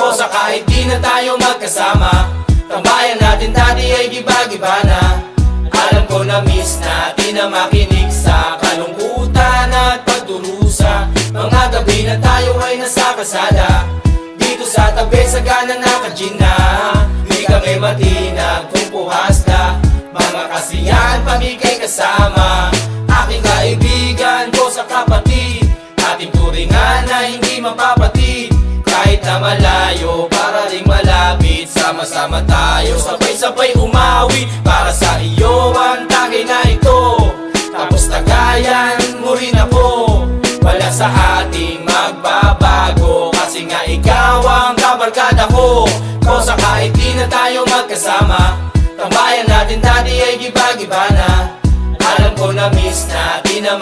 O sa kahit di na tayo magkasama, tambayan natin dati ay giba-giba na. Alam ko na miss natin na makinig sa kalungkutan at pagdurusa. Mga gabi na tayo ay nasa kasada, dito sa tabi sa gana naka-gin na. Di kami matinag kung puhasda, mga kasiyahan pamigay kasama. Aking kaibigan ko sa kapatid, ating turingan na hindi mapapatid. Kahit na malayo, para ring malapit, sama-sama tayo, sabay-sabay umawi. Para sa iyo ang tagay na ito, tapos tagayan mo rin ako. Wala sa ating magbabago, kasi nga ikaw ang kabarkada ko. O sa kahit di na tayo magkasama, tambayan natin dati ay giba-giba na. Alam ko na miss natin na